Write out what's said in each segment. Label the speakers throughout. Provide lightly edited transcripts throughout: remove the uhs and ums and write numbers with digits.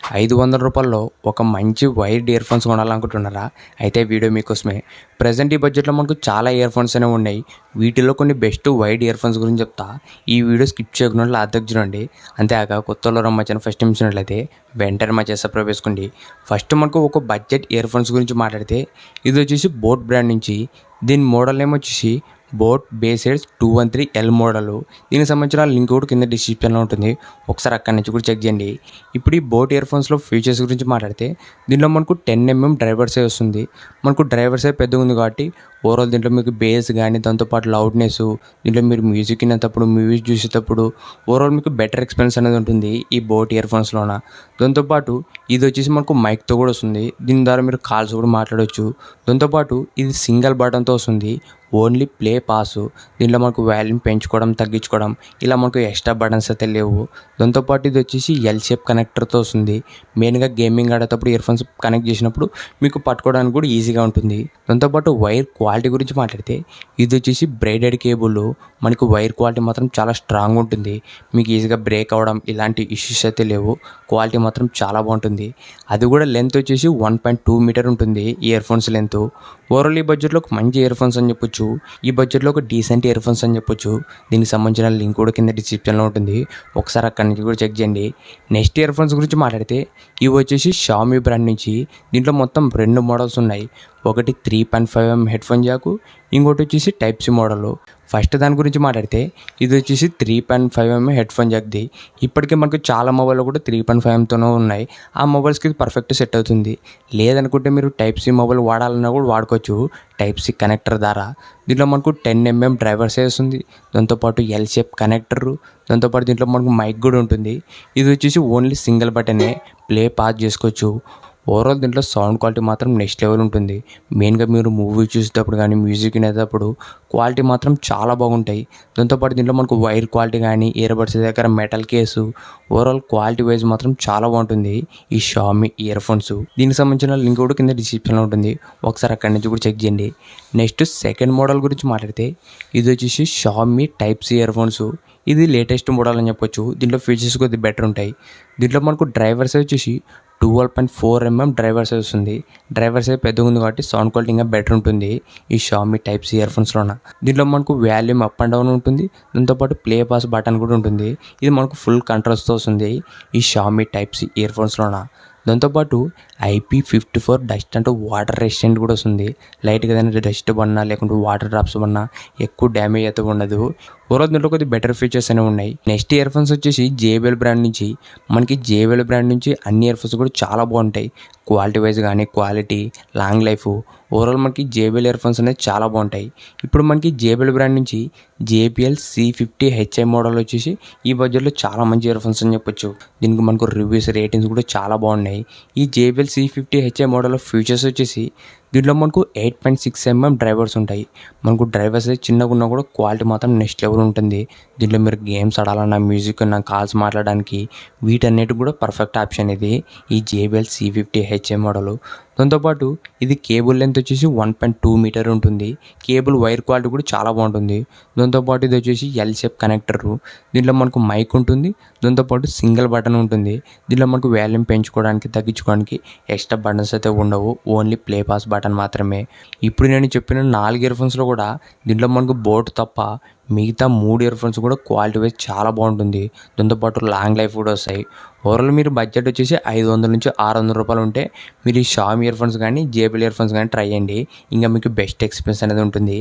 Speaker 1: రూ. 500 ఒక మంచి వైర్డ్ ఇయర్ ఫోన్స్ కొనాలనుకుంటున్నారా? అయితే వీడియో మీకోసమే. ప్రెజెంట్ ఈ బడ్జెట్లో మనకు చాలా ఇయర్ ఫోన్స్ అనేవి ఉన్నాయి. వీటిలో కొన్ని బెస్ట్ వైర్డ్ ఇయర్ ఫోన్స్ గురించి చెప్తా. ఈ వీడియో స్కిప్ చేయకుండా లాస్ట్‌దాకా చూడండి. అంతేకాక కొత్తోళ్ళు మా ఛానల్ ఫస్ట్ టైం చూసినట్లయితే వెంటనే మా ఛానల్ సబ్స్క్రైబ్ చేసుకోండి. ఫస్ట్ మనకు ఒక బడ్జెట్ ఇయర్ ఫోన్స్ గురించి మాట్లాడితే ఇది వచ్చేసి బోట్ బ్రాండ్ నుంచి. దీని మోడల్ నేమ్ వచ్చేసి బోట్ బేసెడ్స్ 213L మోడలు. దీనికి సంబంధించిన లింక్ కూడా కింద డిస్క్రిప్షన్లో ఉంటుంది. ఒకసారి అక్కడి నుంచి కూడా చెక్ చేయండి. ఇప్పుడు ఈ బోట్ ఇయర్ ఫోన్స్లో ఫీచర్స్ గురించి మాట్లాడితే దీనిలో మనకు 10mm డ్రైవర్సే వస్తుంది. మనకు డ్రైవర్సే పెద్దగా ఉంది కాబట్టి ఓవరాల్ దీంట్లో మీకు బేస్ కానీ దాంతోపాటు లౌడ్నెస్, దీంట్లో మీరు మ్యూజిక్ వినేటప్పుడు మ్యూజిక్ చూసేటప్పుడు ఓవరాల్ మీకు బెటర్ ఎక్స్పీరియన్స్ అనేది ఉంటుంది ఈ బోట్ ఇయర్ ఫోన్స్లోన. దాంతోపాటు ఇది వచ్చేసి మనకు మైక్తో కూడా వస్తుంది. దీని ద్వారా మీరు కాల్స్ కూడా మాట్లాడవచ్చు. దాంతోపాటు ఇది సింగిల్ బటన్తో వస్తుంది. Only play pass. దీంట్లో మనకు వాల్యూమ్ పెంచుకోవడం తగ్గించుకోవడం ఇలా మనకు ఎక్స్ట్రా బటన్స్ అయితే లేవు. దాంతోపాటు ఇది వచ్చేసి ఎల్ షేప్ కనెక్టర్తో వస్తుంది. మెయిన్గా గేమింగ్ ఆడేటప్పుడు ఇయర్ ఫోన్స్ కనెక్ట్ చేసినప్పుడు మీకు పట్టుకోవడానికి కూడా ఈజీగా ఉంటుంది. దాంతోపాటు వైర్ క్వాలిటీ గురించి మాట్లాడితే ఇది వచ్చేసి బ్రేడెడ్ కేబుల్. మనకు వైర్ క్వాలిటీ మాత్రం చాలా స్ట్రాంగ్ ఉంటుంది. మీకు ఈజీగా బ్రేక్ అవ్వడం ఇలాంటి ఇష్యూస్ అయితే లేవు. క్వాలిటీ మాత్రం చాలా బాగుంటుంది. అది కూడా లెంత్ వచ్చేసి 1.2 మీటర్ ఉంటుంది ఇయర్ ఫోన్స్ లెంత్. ఓవరాల్ ఈ బడ్జెట్లో ఒక మంచి ఇయర్ ఫోన్స్ అని చెప్పొచ్చు. ఈ బడ్జెట్లో ఒక డీసెంట్ ఇయర్ ఫోన్స్ అని చెప్పొచ్చు. దీనికి సంబంధించిన లింక్ కూడా కింద డిస్క్రిప్షన్లో ఉంటుంది. ఒకసారి అక్కడి నుంచి కూడా చెక్ చేయండి. నెక్స్ట్ ఇయర్ ఫోన్స్ గురించి మాట్లాడితే ఇవి వచ్చేసి షామీ బ్రాండ్ నుంచి. దీంట్లో మొత్తం 2 మోడల్స్ ఉన్నాయి. ఒకటి 3.5mm హెడ్ ఫోన్ జాకు, ఇంకోటి వచ్చేసి టైప్ సి మోడల్. ఫస్ట్ దాని గురించి మాట్లాడితే ఇది వచ్చేసి 3.5mm హెడ్ ఫోన్ జాక్ది. ఇప్పటికే మనకు చాలా మొబైల్లో కూడా 3.5mతోనే ఉన్నాయి. ఆ మొబైల్స్కి ఇది పర్ఫెక్ట్ సెట్ అవుతుంది. లేదనుకుంటే మీరు టైప్ సి మొబైల్ వాడాలన్నా కూడా వాడుకోవచ్చు టైప్ సి కనెక్టర్ ద్వారా. దీంట్లో మనకు 10mm డ్రైవర్సే వస్తుంది. దాంతోపాటు ఎల్ షేప్ కనెక్టరు, దాంతోపాటు దీంట్లో మనకు మైక్ కూడా ఉంటుంది. ఇది వచ్చేసి ఓన్లీ సింగిల్ బటనే, ప్లే పాజ్ చేసుకోవచ్చు. ఓవరాల్ దీంట్లో సౌండ్ క్వాలిటీ మాత్రం నెక్స్ట్ లెవెల్ ఉంటుంది. మెయిన్గా మీరు మూవీ చూసేటప్పుడు కానీ మ్యూజిక్ వినేటప్పుడు క్వాలిటీ మాత్రం చాలా బాగుంటాయి. దాంతోపాటు దీంట్లో మనకు వైర్ క్వాలిటీ కానీ ఇయర్ బడ్స్ దగ్గర metal case overall quality wise మాత్రం చాలా బాగుంటుంది ఈ షామీ ఇయర్ ఫోన్స్. దీనికి సంబంధించిన లింక్ కూడా కింద డిస్క్రిప్షన్లో ఉంటుంది. ఒకసారి అక్కడి నుంచి కూడా చెక్ చేయండి. నెక్స్ట్ సెకండ్ మోడల్ గురించి మాట్లాడితే ఇది వచ్చేసి Xiaomi type C ear phones. ఇది లేటెస్ట్ మోడల్ అని చెప్పొచ్చు. దీంట్లో ఫీచర్స్ కొద్దిగా బెటర్ ఉంటాయి. దీంట్లో మనకు డ్రైవర్స్ వచ్చేసి 12.4mm డ్రైవర్స్ వస్తుంది. డ్రైవర్స్ పెద్దగా ఉంది కాబట్టి సౌండ్ క్వాలిటీ ఇంకా బెటర్ ఉంటుంది ఈ షామీ టైప్ సి ఇయర్ ఫోన్స్లోన. దీంట్లో మనకు వాల్యూమ్ అప్ అండ్ డౌన్ ఉంటుంది. దాంతోపాటు ప్లే పాస్ బటన్ కూడా ఉంటుంది. ఇది మనకు ఫుల్ కంట్రోల్స్తో వస్తుంది ఈ షామీ టైప్ సి ఇయర్ ఫోన్స్లోన. దాంతోపాటు IP54 డస్ట్ అంటూ వాటర్ రెసిస్టెంట్ కూడా వస్తుంది. లైట్గా ఏదైనా డస్ట్ పడినా లేకుంటే వాటర్ డ్రాప్స్ పడినా ఎక్కువ డ్యామేజ్ అయితే ఉండదు. ఓవరాల్ దీంట్లో కొద్దిగా బెటర్ ఫీచర్స్ అనేవి ఉన్నాయి. నెక్స్ట్ ఇయర్ ఫోన్స్ వచ్చేసి JBL బ్రాండ్ నుంచి. మనకి JBL బ్రాండ్ నుంచి అన్ని ఇయర్ ఫోన్స్ కూడా చాలా బాగుంటాయి. క్వాలిటీ వైజ్ కానీ క్వాలిటీ, లాంగ్ లైఫ్ ఓవరాల్ మనకి JBL ఇయర్ ఫోన్స్ అనేది చాలా బాగుంటాయి. ఇప్పుడు మనకి JBL బ్రాండ్ నుంచి JBL C50HI మోడల్ వచ్చేసి ఈ బడ్జెట్లో చాలా మంచి ఇయర్ ఫోన్స్ అని చెప్పొచ్చు. దీనికి మనకు రివ్యూస్ రేటింగ్స్ కూడా చాలా బాగున్నాయి. ఈ JBL C50HI మోడల్ ఫీచర్స్ వచ్చేసి దీంట్లో మనకు 8.6mm డ్రైవర్స్ ఉంటాయి. మనకు డ్రైవర్స్ చిన్నగా ఉన్నా కూడా క్వాలిటీ మాత్రం నెక్స్ట్ లెవెల్ ఉంటుంది. దీంట్లో మీరు గేమ్స్ ఆడాలన్నా మ్యూజిక్ అన్నా కాల్స్ మాట్లాడడానికి వీటన్నిటికి కూడా పర్ఫెక్ట్ ఆప్షన్ ఇది ఈ JBL C50HI మోడల్. దాంతోపాటు ఇది కేబుల్ లెంత్ వచ్చేసి 1.2 మీటర్ ఉంటుంది. కేబుల్ వైర్ క్వాలిటీ కూడా చాలా బాగుంటుంది. దాంతోపాటు ఇది వచ్చేసి ఎల్ షేప్ కనెక్టరు. దీంట్లో మనకు మైక్ ఉంటుంది. దాంతోపాటు సింగిల్ బటన్ ఉంటుంది. దీంట్లో మనకు వాల్యూమ్ పెంచుకోవడానికి తగ్గించుకోవడానికి ఎక్స్ట్రా బటన్స్ అయితే ఉండవు. ఓన్లీ ప్లే పాస్ బటన్ మాత్రమే. ఇప్పుడు నేను చెప్పిన 4 ఇయర్ ఫోన్స్లో కూడా దీంట్లో మనకు బోట్ తప్ప మిగతా 3 ఇయర్ ఫోన్స్ కూడా క్వాలిటీ వైజ్ చాలా బాగుంటుంది. దాంతోపాటు లాంగ్ లైఫ్ కూడా వస్తాయి. ఓవరాల్ మీరు బడ్జెట్ వచ్చేసి 500 నుంచి 600 రూపాయలు ఉంటే మీరు ఈ షామీ ఇయర్ ఫోన్స్ కానీ JBL ఇయర్ ఫోన్స్ కానీ ట్రై చేయండి. ఇంకా మీకు బెస్ట్ ఎక్స్పీరియన్స్ అనేది ఉంటుంది.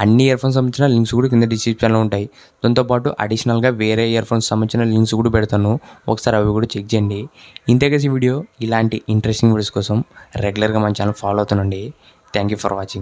Speaker 1: అన్ని ఇయర్ ఫోన్స్ సంబంధించిన లింక్స్ కూడా కింద డిస్క్రిప్షన్లో ఉంటాయి. దాంతోపాటు అడిషనల్గా వేరే ఇయర్ ఫోన్స్ సంబంధించిన లింక్స్ కూడా పెడతాను. ఒకసారి అవి కూడా చెక్ చేయండి. ఇంతే కదా ఈ వీడియో. ఇలాంటి ఇంట్రెస్టింగ్ వీడియోస్ కోసం రెగ్యులర్గా మన ఛానల్ ఫాలో అవుతానండి. Thank you for watching.